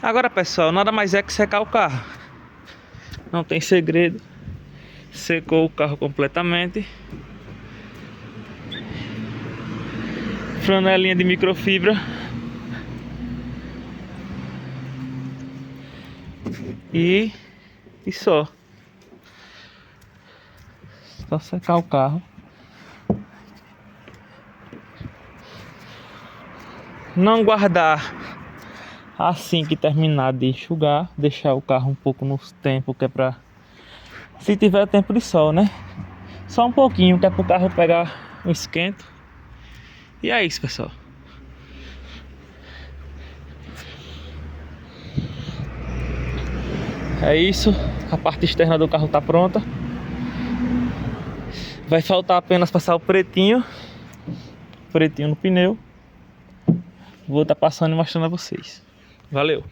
Agora, pessoal, nada mais é que secar o carro. Não tem segredo. Secou o carro completamente. Flanelinha de microfibra. E só. Só secar o carro. Não guardar assim que terminar de enxugar. Deixar o carro um pouco no tempo, que é pra... Se tiver tempo de sol, né? Só um pouquinho, que é pro carro pegar um esquento. E é isso, pessoal. É isso. A parte externa do carro tá pronta. Vai faltar apenas passar o pretinho no pneu. Vou estar passando e mostrando a vocês. Valeu!